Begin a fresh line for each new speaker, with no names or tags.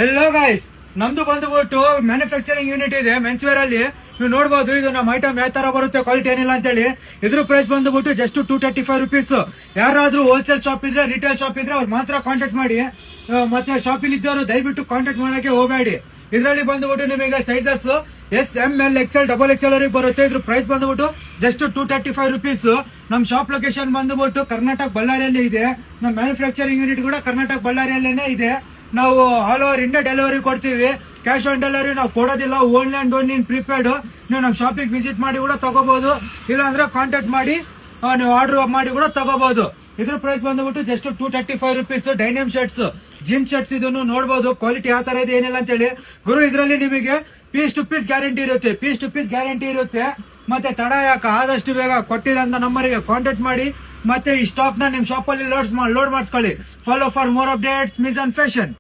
Hello guys, ನಮ್ದು ಬಂದ್ಬಿಟ್ಟು manufacturing unit ಇದೆ ಮೆನ್ಸ್ ವೇರ್ ಅಲ್ಲಿ. ನೀವು ನೋಡಬಹುದು ಇದು ನಮ್ಮ ಐಟಮ್ ಯಾವ ತರ ಬರುತ್ತೆ, ಕ್ವಾಲಿಟಿ ಏನಿಲ್ಲ ಅಂತ ಹೇಳಿ. ಇದ್ರ ಪ್ರೈಸ್ ಬಂದ್ಬಿಟ್ಟು ಜಸ್ಟ್ 235 rupees. ಯಾರಾದ್ರೂ ಹೋಲ್ಸೇಲ್ ಶಾಪ್ ಇದ್ರೆ, ರಿಟೇಲ್ ಶಾಪ್ ಇದ್ರೆ ಅವ್ರು ಮಾತ್ರ ಕಾಂಟ್ಯಾಕ್ಟ್ ಮಾಡಿ. ಮತ್ತೆ ಶಾಪಿಲ್ ಇದ್ದವರು ದಯವಿಟ್ಟು ಕಾಂಟ್ಯಾಕ್ಟ್ ಮಾಡಕ್ಕೆ ಹೋಗಬೇಡಿ. ಇದರಲ್ಲಿ ಬಂದ್ಬಿಟ್ಟು ನಿಮಗೆ ಸೈಜಸ್ SML XL XXL ವರೆಗೆ ಬರುತ್ತೆ. ಇದ್ರ ಪ್ರೈಸ್ ಬಂದ್ಬಿಟ್ಟು ಜಸ್ಟ್ 235 rupees. ನಮ್ ಶಾಪ್ ಲೊಕೇಶನ್ ಬಂದ್ಬಿಟ್ಟು ಕರ್ನಾಟಕ ಬಳ್ಳಾರಿಯಲ್ಲಿ ಇದೆ. ನಮ್ಮ ಮ್ಯಾನುಫ್ಯಾಕ್ಚರಿಂಗ್ ಯೂನಿಟ್ ಕೂಡ ಕರ್ನಾಟಕ ಬಳ್ಳಾರಿಯಲ್ಲೇನೆ ಇದೆ. ನಾವು ಆಲ್ ಓವರ್ ಇಂಡಿಯಾ ಡೆಲಿವರಿ ಕೊಡ್ತೀವಿ. ಕ್ಯಾಶ್ ಆನ್ ಡೆಲಿವರಿ ನಾವು ಕೊಡೋದಿಲ್ಲ, only and only in prepared. ನೀವು ನಮ್ಮ ಶಾಪಿಗೆ ವಿಸಿಟ್ ಮಾಡಿ ಕೂಡ ತಗೋಬಹುದು, ಇಲ್ಲಾಂದ್ರೆ ಕಾಂಟ್ಯಾಕ್ಟ್ ಮಾಡಿ ನೀವು ಆರ್ಡರ್ ಮಾಡಿ ಕೂಡ ತಗೋಬಹುದು. ಇದ್ರ ಪ್ರೈಸ್ ಬಂದ್ಬಿಟ್ಟು just 235 rupees. ಡೈನಮ್ shirts, jeans shirts ಇದನ್ನು ನೋಡಬಹುದು, ಕ್ವಾಲಿಟಿ ಯಾವ ತರ ಇದೆ ಏನಿಲ್ಲ ಅಂತ ಹೇಳಿ. ಗುರು ಇದರಲ್ಲಿ ನಿಮಗೆ ಪೀಸ್ ಟು ಪೀಸ್ ಗ್ಯಾರಂಟಿ ಇರುತ್ತೆ. ಮತ್ತೆ ತಡ ಯಾಕ, ಆದಷ್ಟು ಬೇಗ ಕೊಟ್ಟಿರೋಂಥ ನಂಬರ್ಗೆ ಕಾಂಟ್ಯಾಕ್ಟ್ ಮಾಡಿ. ಮತ್ತೆ ಈ ಸ್ಟಾಕ್ ನ ನಿಮ್ ಶಾಪ್ ಅಲ್ಲಿ ಲೋಡ್ ಮಾಡಿಸ್ಕೊಳ್ಳಿ. Follow for more updates miss and fashion.